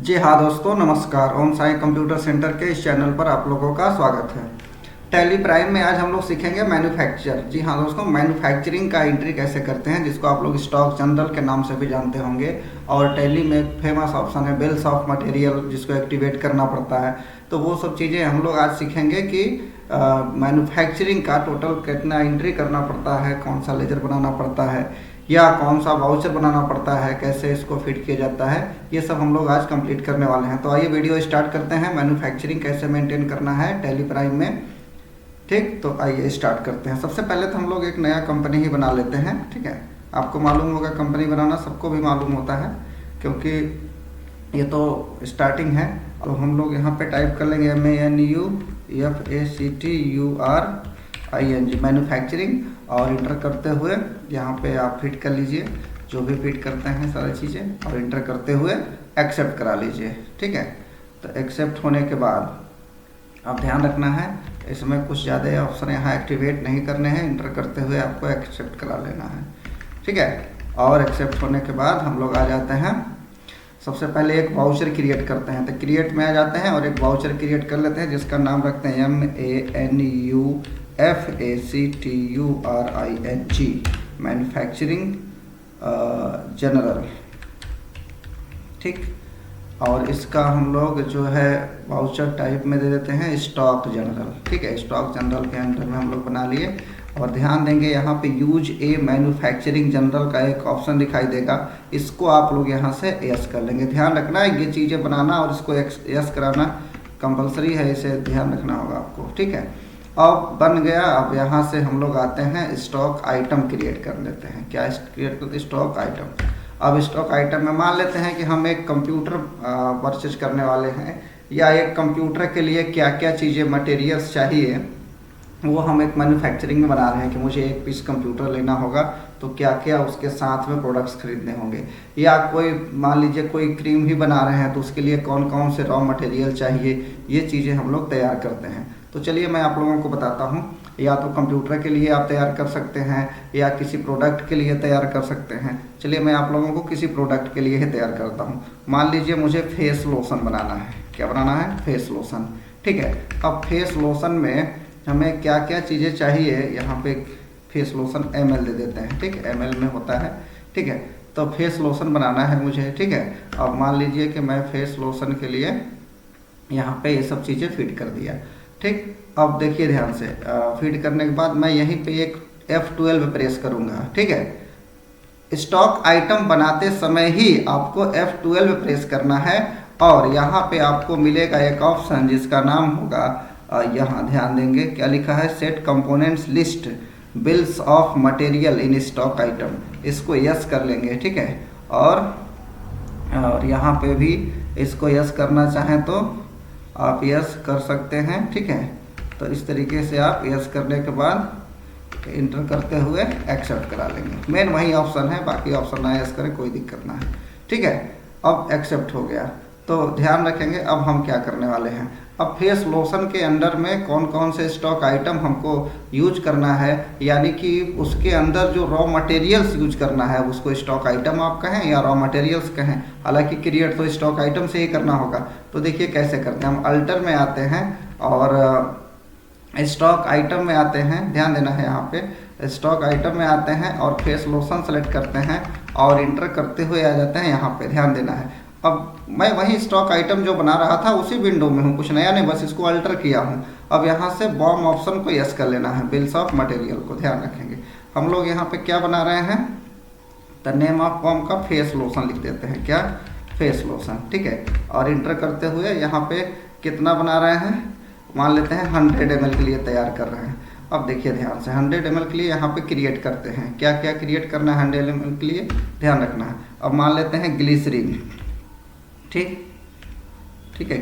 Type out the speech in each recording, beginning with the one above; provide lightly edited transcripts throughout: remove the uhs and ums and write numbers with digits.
जी हाँ दोस्तों, नमस्कार। ओम साई कंप्यूटर सेंटर के इस चैनल पर आप लोगों का स्वागत है। टैली प्राइम में आज हम लोग सीखेंगे मैन्युफैक्चर। जी हाँ दोस्तों, मैन्युफैक्चरिंग का एंट्री कैसे करते हैं, जिसको आप लोग स्टॉक जनरल के नाम से भी जानते होंगे। और टैली में एक फेमस ऑप्शन है बिल्स ऑफ मटेरियल, जिसको एक्टिवेट करना पड़ता है। तो वो सब चीज़ें हम लोग आज सीखेंगे कि मैन्युफैक्चरिंग का टोटल कितना एंट्री करना पड़ता है, कौन सा लेजर बनाना पड़ता है, या कौन सा वाउचर बनाना पड़ता है, कैसे इसको फिट किया जाता है। ये सब हम लोग आज कंप्लीट करने वाले हैं। तो आइए वीडियो स्टार्ट करते हैं। मैन्युफैक्चरिंग कैसे मेंटेन करना है टैली प्राइम में, ठीक। तो आइए स्टार्ट करते हैं। सबसे पहले तो हम लोग एक नया कंपनी ही बना लेते हैं, ठीक है। आपको मालूम होगा कंपनी बनाना सबको भी मालूम होता है, क्योंकि ये तो स्टार्टिंग है। तो हम लोग यहाँ पे टाइप कर लेंगे MANUFACTURING मैन्युफैक्चरिंग, और इंटर करते हुए यहाँ पे आप फिट कर लीजिए जो भी फिट करते हैं सारी चीज़ें, और इंटर करते हुए एक्सेप्ट करा लीजिए, ठीक है। तो एक्सेप्ट होने के बाद अब ध्यान रखना है, इसमें कुछ ज़्यादा ऑप्शन यहाँ एक्टिवेट नहीं करने हैं। इंटर करते हुए आपको एक्सेप्ट करा लेना है, ठीक है। और एक्सेप्ट होने के बाद हम लोग आ जाते हैं, सबसे पहले एक वाउचर क्रिएट करते हैं। तो क्रिएट में आ जाते हैं और एक वाउचर क्रिएट कर लेते हैं, जिसका नाम रखते हैं MANUFACTURING मैन्युफैक्चरिंग जनरल, ठीक। और इसका हम लोग जो है वाउचर टाइप में दे देते हैं स्टॉक जनरल, ठीक है। स्टॉक जनरल के अंदर में हम लोग बना लिए। और ध्यान देंगे यहाँ पे यूज ए मैन्युफैक्चरिंग जनरल का एक ऑप्शन दिखाई देगा, इसको आप लोग यहाँ से यस कर लेंगे। ध्यान रखना है ये चीज़ें बनाना और इसको यस कराना कंपलसरी है, इसे ध्यान रखना होगा आपको, ठीक है। अब बन गया। अब यहाँ से हम लोग आते हैं स्टॉक आइटम क्रिएट कर लेते हैं। क्या क्रिएट करते हैं? Stock item. अब स्टॉक आइटम में मान लेते हैं कि हम एक कंप्यूटर परचेज करने वाले हैं, या एक कंप्यूटर के लिए क्या क्या चीज़ें मटेरियल्स चाहिए वो हम एक मैन्युफैक्चरिंग में बना रहे हैं कि मुझे एक पीस कंप्यूटर लेना होगा, तो क्या क्या उसके साथ में प्रोडक्ट्स खरीदने होंगे। या कोई मान लीजिए कोई क्रीम ही बना रहे हैं, तो उसके लिए कौन कौन से रॉ मटेरियल चाहिए, ये चीज़ें हम लोग तैयार करते हैं। तो चलिए मैं आप लोगों को बताता हूँ। या तो कंप्यूटर के लिए आप तैयार कर सकते हैं, या किसी प्रोडक्ट के लिए तैयार कर सकते हैं। चलिए मैं आप लोगों को किसी प्रोडक्ट के लिए ही तैयार करता हूँ। मान लीजिए मुझे फेस लोशन बनाना है। क्या बनाना है? फेस लोशन, ठीक है। अब फेस लोशन में हमें क्या क्या चीज़ें चाहिए, यहाँ पे फेस लोशन ml दे देते हैं, ठीक। ml में होता है, ठीक है। तो फेस लोशन बनाना है मुझे, ठीक है। अब मान लीजिए कि मैं फेस लोशन के लिए यहाँ पे ये सब चीज़ें फिट कर दिया, ठीक। अब देखिए ध्यान से, फीड करने के बाद मैं यहीं पे एक F12 प्रेस करूँगा, ठीक है। स्टॉक आइटम बनाते समय ही आपको F12 प्रेस करना है, और यहाँ पे आपको मिलेगा एक ऑप्शन जिसका नाम होगा, यहाँ ध्यान देंगे क्या लिखा है, set components list bills of material in stock item. इसको यस कर लेंगे, ठीक है। और यहाँ पे भी इसको यस करना चाहें तो आप यस कर सकते हैं, ठीक है। तो इस तरीके से आप यस करने के बाद इंटर करते हुए एक्सेप्ट करा लेंगे। मेन वही ऑप्शन है, बाकी ऑप्शन ना यस करें कोई दिक्कत ना है, ठीक है। अब एक्सेप्ट हो गया। तो ध्यान रखेंगे अब हम क्या करने वाले हैं। अब फेस लोशन के अंदर में कौन कौन से स्टॉक आइटम हमको यूज करना है, यानी कि उसके अंदर जो रॉ मटेरियल्स यूज करना है उसको स्टॉक आइटम आप कहें या रॉ मटेरियल्स कहें, हालांकि क्रिएट तो स्टॉक आइटम से ही करना होगा। तो देखिए कैसे करते हैं। हम अल्टर में आते हैं और स्टॉक आइटम में आते हैं, ध्यान देना है यहाँ पे। स्टॉक आइटम में आते हैं और फेस लोशन सेलेक्ट करते हैं और इंटर करते हुए आ जाते हैं यहाँ पे, ध्यान देना है। अब मैं वही स्टॉक आइटम जो बना रहा था उसी विंडो में हूँ, कुछ नया नहीं, बस इसको अल्टर किया हूँ। अब यहाँ से बॉम ऑप्शन को यस कर लेना है, बिल्स ऑफ मटेरियल को। ध्यान रखेंगे हम लोग यहाँ पे क्या बना रहे हैं, द नेम ऑफ बॉम का फेस लोशन लिख देते हैं, क्या, फेस लोशन, ठीक है। और इंटर करते हुए यहाँ पे कितना बना रहे हैं, मान लेते हैं 100 ml के लिए तैयार कर रहे हैं। अब देखिए ध्यान से 100 ml के लिए यहाँ पे क्रिएट करते हैं। क्या क्या क्रिएट करना है 100 ml के लिए, ध्यान रखना है। अब मान लेते हैं ग्लिसरीन, ठीक है।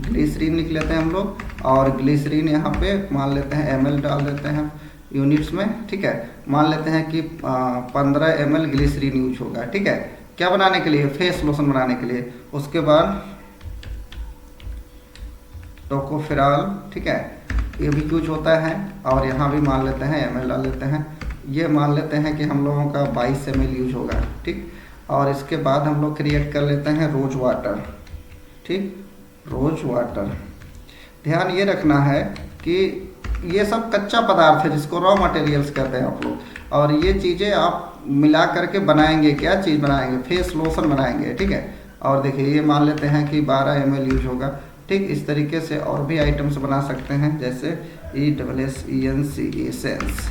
ग्लिसरीन लिख लेते हैं हम लोग, और ग्लिसरीन यहाँ पे मान लेते हैं ml डाल देते हैं यूनिट्स में, ठीक है। मान लेते हैं कि 15 ml ग्लिसरीन यूज होगा, ठीक है। क्या बनाने के लिए? फेस लोशन बनाने के लिए। उसके बाद टोकोफेरॉल, ठीक है, ये भी यूज होता है। और यहाँ भी मान लेते हैं ml डाल लेते हैं। ये मान लेते हैं कि हम लोगों का 22 ml यूज होगा, ठीक। और इसके बाद हम लोग क्रिएट कर लेते हैं रोज वाटर। ठीक, रोज वाटर। ध्यान ये रखना है कि ये सब कच्चा पदार्थ है जिसको रॉ मटेरियल्स कहते हैं आप लोग, और ये चीज़ें आप मिला करके बनाएंगे, क्या चीज़ बनाएंगे, फेस लोशन बनाएंगे। ठीक है, और देखिए ये मान लेते हैं कि 12 ml यूज होगा। ठीक, इस तरीके से और भी आइटम्स बना सकते हैं, जैसे ESSENCE एसेंस,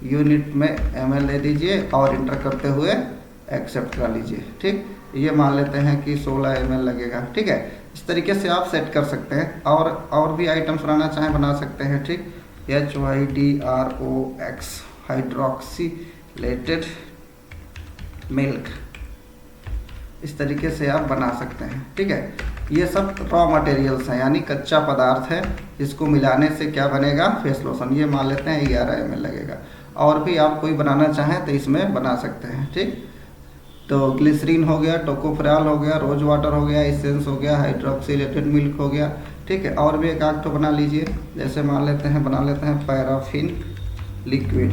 यूनिट में ml ले दीजिए और इंटर करते हुए एक्सेप्ट करा लीजिए। ठीक, ये मान लेते हैं कि 16 ml लगेगा। ठीक है, इस तरीके से आप सेट कर सकते हैं, और भी आइटम्स बनाना चाहें बना सकते हैं। ठीक, HYDROX हाइड्रोक्सीलेटेड मिल्क, इस तरीके से आप बना सकते हैं। ठीक है, ये सब रॉ मटेरियल्स हैं, यानी कच्चा पदार्थ है जिसको मिलाने से क्या बनेगा, फेस लोशन। ये मान लेते हैं 11 ml लगेगा। और भी आप कोई बनाना चाहें तो इसमें बना सकते हैं। ठीक, तो ग्लिसरीन हो गया, टोकोफेरॉल हो गया, रोज वाटर हो गया, एसेंस हो गया, हाइड्रोक्सीलेटेड मिल्क हो गया। ठीक है, और भी एक आध तो बना लीजिए, जैसे मान लेते हैं बना लेते हैं पैराफिन लिक्विड,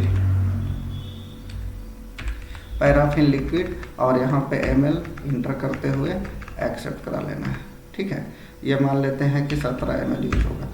पैराफिन लिक्विड, और यहाँ पे ml इंटर करते हुए एक्सेप्ट करा लेना है। ठीक है, ये मान लेते हैं कि 17 ml यूज होगा।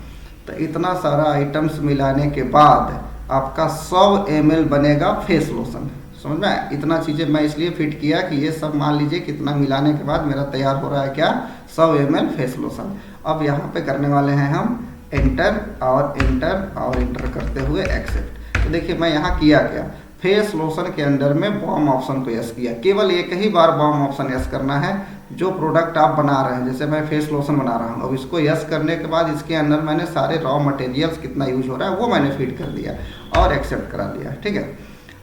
तो इतना सारा आइटम्स मिलाने के बाद आपका 100 ml बनेगा फेस लोशन। समझ में, इतना चीज़ें मैं इसलिए फिट किया कि ये सब मान लीजिए कितना मिलाने के बाद मेरा तैयार हो रहा है क्या, 100 ml फेस लोशन। अब यहाँ पे करने वाले हैं हम एंटर और एंटर और एंटर करते हुए एक्सेप्ट। तो देखिए मैं यहाँ किया क्या, फेस लोशन के अंदर में बॉम ऑप्शन को यस किया। केवल एक ही बार बॉम ऑप्शन यस करना है जो प्रोडक्ट आप बना रहे हैं। जैसे मैं फेस लोशन बना रहा हूँ, अब इसको यस करने के बाद इसके अंदर मैंने सारे रॉ मटेरियल्स कितना यूज हो रहा है वो मैंने फीड कर दिया और एक्सेप्ट करा दिया। ठीक है,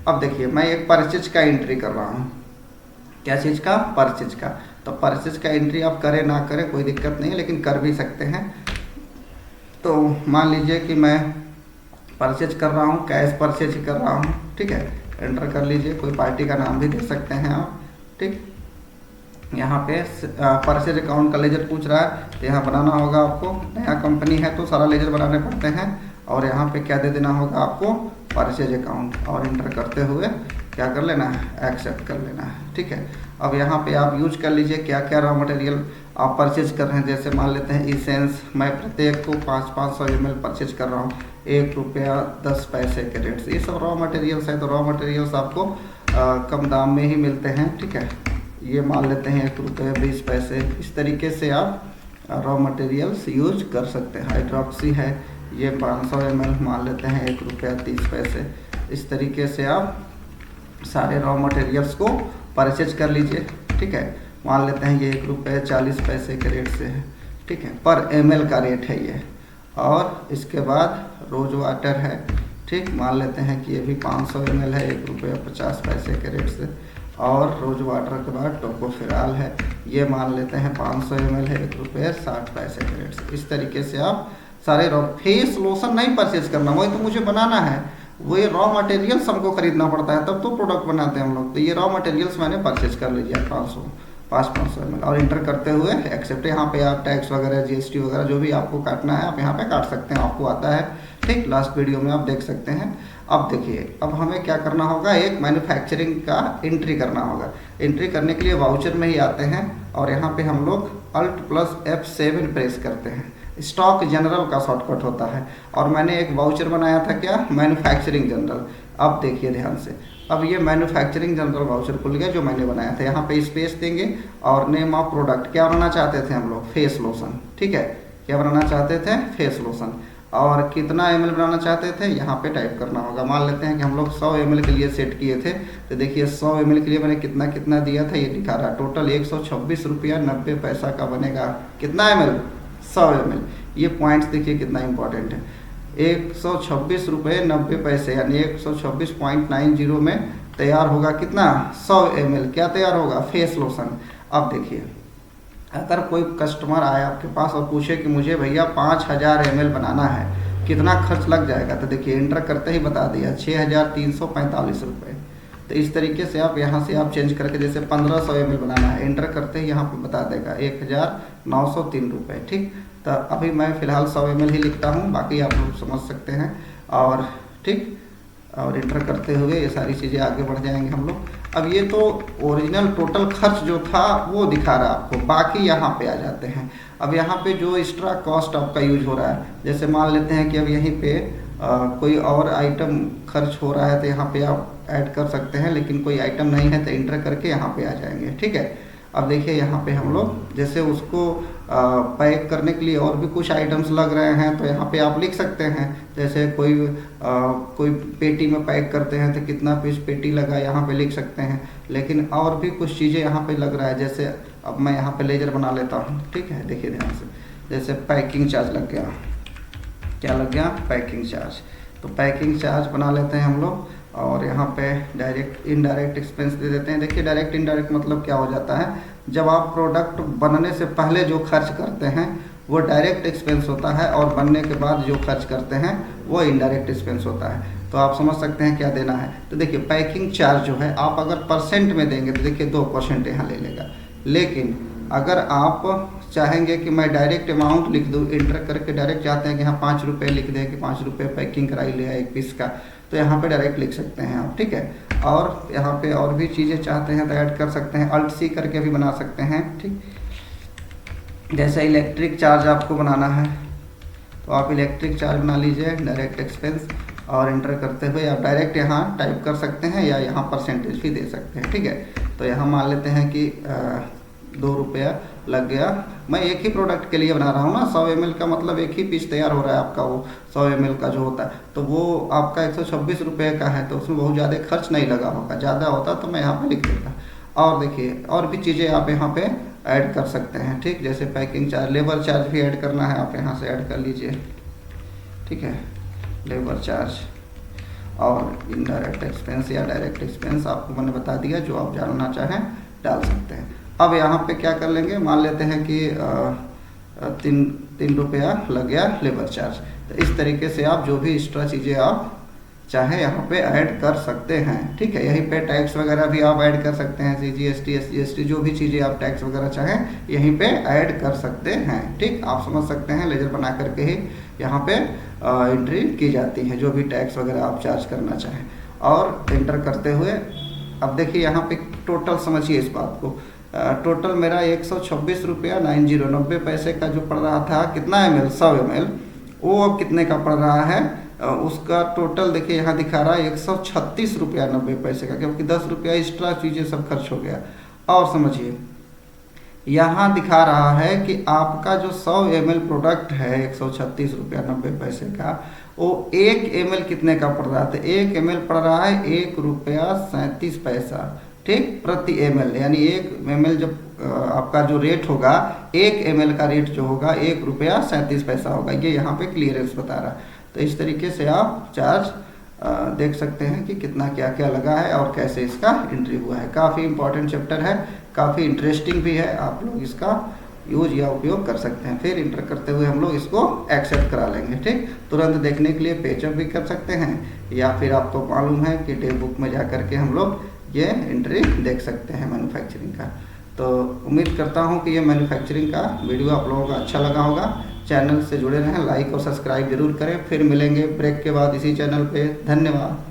अब देखिए मैं एक परचेज का एंट्री कर रहा हूँ। क्या चीज़ का, परचेज का। तो परचेज का एंट्री आप करें ना करें कोई दिक्कत नहीं है, लेकिन कर भी सकते हैं। तो मान लीजिए कि मैं परचेज कर रहा हूँ, कैश परचेज कर रहा हूँ। ठीक है, एंटर कर लीजिए, कोई पार्टी का नाम भी दे सकते हैं आप। ठीक, यहाँ पे परचेज अकाउंट का लेजर पूछ रहा है, तो यहाँ बनाना होगा आपको। नया कंपनी है तो सारा लेजर बनाने पड़ते हैं, और यहाँ पे क्या दे देना होगा आपको, परचेज अकाउंट, और इंटर करते हुए क्या कर लेना है, एक्सेप्ट कर लेना है। ठीक है, अब यहाँ पे आप यूज कर लीजिए क्या क्या रॉ मटेरियल आप परचेज कर रहे हैं। जैसे मान लेते हैं एसेंस, मैं प्रत्येक को 500 ml परचेज कर रहा हूँ, 1 रुपया 10 पैसे के रेट से। ये सब रॉ मटेरियल्स है, तो रॉ मटेरियल्स आपको कम दाम में ही मिलते हैं। ठीक है, ये मान लेते हैं 1 रुपये 20 पैसे। इस तरीके से आप रॉ मटेरियल्स यूज कर सकते हैं। हाइड्रोक्सी है, ये 500 ml मान लेते हैं 1 रुपया 30 पैसे। इस तरीके से आप सारे रॉ मटेरियल्स को परचेज कर लीजिए। ठीक है, मान लेते हैं ये 1 रुपये 40 पैसे के रेट से है। ठीक है, पर ml का रेट है ये। और इसके बाद रोज वाटर है। ठीक, मान लेते हैं कि ये भी 500 ml है, 1 रुपये 50 पैसे के रेट से। और रोज वाटर के बाद टोकोफेरॉल है, ये मान लेते हैं 500 ml है, 1 रुपये 60 पैसे के रेट से। इस तरीके से आप सारे रॉ, फेस लोशन नहीं परचेज करना, वही तो मुझे बनाना है, वो ये रॉ मटेरियल्स हमको खरीदना पड़ता है, तब तो प्रोडक्ट बनाते हैं हम लोग। तो ये रॉ मटेरियल्स मैंने परचेज कर लीजिए 500 ml, और इंटर करते हुए एक्सेप्ट। यहाँ पे आप टैक्स वगैरह, GST वगैरह जो भी आपको काटना है आप यहाँ पे काट सकते हैं, आपको आता है। ठीक, लास्ट वीडियो में आप देख सकते हैं। अब देखिए, अब हमें क्या करना होगा, एक मैन्युफैक्चरिंग का एंट्री करना होगा। एंट्री करने के लिए वाउचर में ही आते हैं, और यहाँ पे हम लोग Alt+F7 प्रेस करते हैं। स्टॉक जनरल का शॉर्टकट होता है, और मैंने एक वाउचर बनाया था क्या, मैन्युफैक्चरिंग जनरल। अब देखिए ध्यान से, अब ये मैन्युफैक्चरिंग जनरल वाउचर खुल गया जो मैंने बनाया था। यहाँ पे स्पेस देंगे और नेम ऑफ प्रोडक्ट, क्या बनाना चाहते थे हम लोग, फेस लोशन। ठीक है, क्या बनाना चाहते थे, फेस लोशन। और कितना ml बनाना चाहते थे, यहाँ पे टाइप करना होगा। मान लेते हैं कि हम लोग 100 ml के लिए सेट किए थे, तो देखिए 100 ml के लिए मैंने कितना कितना दिया था, ये दिखा रहा है। टोटल 126 रुपया 90 पैसा का बनेगा। कितना ml, 100 ml। ये पॉइंट्स देखिए कितना इंपॉर्टेंट है, 126 रुपये 90 पैसे, यानी 126.90 में तैयार होगा कितना, 100 ml। क्या तैयार होगा, फेस लोशन। अब देखिए, अगर कोई कस्टमर आए आपके पास और पूछे कि मुझे भैया 5000 ml बनाना है, कितना खर्च लग जाएगा, तो देखिए इंटर करते ही बता दिया 6345 रुपये। तो इस तरीके से आप यहाँ से आप चेंज करके, जैसे 1500 ml बनाना है, एंटर करते ही यहाँ पे बता देगा 1903 रुपये। ठीक, तो अभी मैं फ़िलहाल 100 ml ही लिखता हूँ, बाकी आप लोग समझ सकते हैं। और ठीक, और इंटर करते हुए ये सारी चीज़ें आगे बढ़ जाएंगे हम लोग। अब ये तो ओरिजिनल टोटल खर्च जो था वो दिखा रहा है आपको, बाकी यहाँ पे आ जाते हैं। अब यहाँ पे जो एक्स्ट्रा कॉस्ट आपका यूज हो रहा है, जैसे मान लेते हैं कि अब यहीं पे कोई और आइटम खर्च हो रहा है तो यहाँ पे आप ऐड कर सकते हैं, लेकिन कोई आइटम नहीं है तो इंटर करके यहाँ पे आ जाएंगे। ठीक है, अब देखिए यहाँ पे हम लोग जैसे उसको पैक करने के लिए और भी कुछ आइटम्स लग रहे हैं तो यहाँ पे आप लिख सकते हैं। जैसे कोई पेटी में पैक करते हैं तो कितना पीस पेटी लगा यहाँ पे लिख सकते हैं। लेकिन और भी कुछ चीज़ें यहाँ पे लग रहा है, जैसे अब मैं यहाँ पे लेजर बना लेता हूँ। ठीक है, देखिए ध्यान से, जैसे पैकिंग चार्ज लग गया, क्या लग गया, पैकिंग चार्ज। तो पैकिंग चार्ज बना लेते हैं हम लोग और यहाँ पे डायरेक्ट इनडायरेक्ट एक्सपेंस दे देते हैं। देखिए डायरेक्ट इनडायरेक्ट मतलब क्या हो जाता है, जब आप प्रोडक्ट बनने से पहले जो खर्च करते हैं वो डायरेक्ट एक्सपेंस होता है और बनने के बाद जो खर्च करते हैं वो इनडायरेक्ट एक्सपेंस होता है। तो आप समझ सकते हैं क्या देना है। तो देखिए पैकिंग चार्ज जो है आप अगर परसेंट में देंगे तो देखिए 2% यहाँ ले लेगा। लेकिन अगर आप चाहेंगे कि मैं डायरेक्ट अमाउंट लिख दूँ, इंटर करके डायरेक्ट चाहते हैं कि हाँ 5 रुपये लिख दें कि 5 रुपये पैकिंग कराई लिया एक पीस का, तो यहाँ पे डायरेक्ट लिख सकते हैं आप। ठीक है, और यहाँ पे और भी चीज़ें चाहते हैं तो ऐड कर सकते हैं, अल्ट सी करके भी बना सकते हैं। ठीक, जैसे इलेक्ट्रिक चार्ज आपको बनाना है तो आप इलेक्ट्रिक चार्ज बना लीजिए, डायरेक्ट एक्सपेंस, और इंटर करते हुए आप डायरेक्ट यहाँ टाइप कर सकते हैं या यहाँ परसेंटेज भी दे सकते हैं। ठीक है, तो यहाँ मान लेते हैं कि 2 रुपया लग गया। मैं एक ही प्रोडक्ट के लिए बना रहा हूँ ना, 100 ml का मतलब एक ही पीस तैयार हो रहा है आपका, वो 100 ml का जो होता है तो वो आपका 126 रुपये का है, तो उसमें बहुत ज़्यादा खर्च नहीं लगा होगा। ज़्यादा होता तो मैं यहाँ पे लिख देता। और देखिए और भी चीज़ें आप यहाँ पे ऐड कर सकते हैं। ठीक, जैसे पैकिंग चार्ज, लेबर चार्ज भी ऐड करना है, आप यहाँ से ऐड कर लीजिए। ठीक है, लेबर चार्ज और इनडायरेक्ट एक्सपेंस या डायरेक्ट एक्सपेंस आपको मैंने बता दिया, जो आप जानना चाहें डाल सकते हैं। अब यहाँ पे क्या कर लेंगे, मान लेते हैं कि 3 रुपया लग गया लेबर चार्ज। तो इस तरीके से आप जो भी एक्स्ट्रा चीज़ें आप चाहे यहाँ पे ऐड कर सकते हैं। ठीक है, यहीं पे टैक्स वगैरह भी आप ऐड कर सकते हैं, CGST SGST जो भी चीज़ें आप टैक्स वगैरह चाहें यहीं पे ऐड कर सकते हैं। ठीक, आप समझ सकते हैं लेजर बना करके ही यहाँ पे एंट्री की जाती है जो भी टैक्स वगैरह आप चार्ज करना चाहें। और एंटर करते हुए अब देखिए यहाँ पे टोटल समझिए इस बात को, टोटल मेरा 126 रुपया 90 पैसे का जो पड़ रहा था, कितना ml 100 ml, वो अब कितने का पड़ रहा है, उसका टोटल देखिए यहाँ दिखा रहा है 136 रुपया 90 पैसे का, क्योंकि 10 रुपया एक्स्ट्रा चीज़ें सब खर्च हो गया। और समझिए यहाँ दिखा रहा है कि आपका जो 100 ml प्रोडक्ट है 136 रुपया 90 पैसे का, वो 1 ml कितने का पड़ रहा है, तो 1 ml पड़ रहा है 1 रुपया 37 पैसा। ठीक, प्रति ml, यानी 1 ml जब आपका जो रेट होगा 1 ml का रेट जो होगा 1 रुपया 37 पैसा होगा। ये यहाँ पे क्लियरेंस बता रहा है। तो इस तरीके से आप चार्ज देख सकते हैं कि कितना क्या क्या लगा है और कैसे इसका एंट्री हुआ है। काफ़ी इंपॉर्टेंट चैप्टर है, काफ़ी इंटरेस्टिंग भी है, आप लोग इसका यूज या उपयोग कर सकते हैं। फिर इंटर करते हुए हम लोग इसको एक्सेप्ट करा लेंगे। ठीक, तुरंत देखने के लिए पेजअप भी कर सकते हैं, या फिर आपको मालूम है कि डे बुक में जा करके हम लोग ये एंट्री देख सकते हैं मैन्युफैक्चरिंग का। तो उम्मीद करता हूँ कि ये मैन्युफैक्चरिंग का वीडियो आप लोगों को अच्छा लगा होगा। चैनल से जुड़े रहें, लाइक और सब्सक्राइब जरूर करें। फिर मिलेंगे ब्रेक के बाद इसी चैनल पे। धन्यवाद।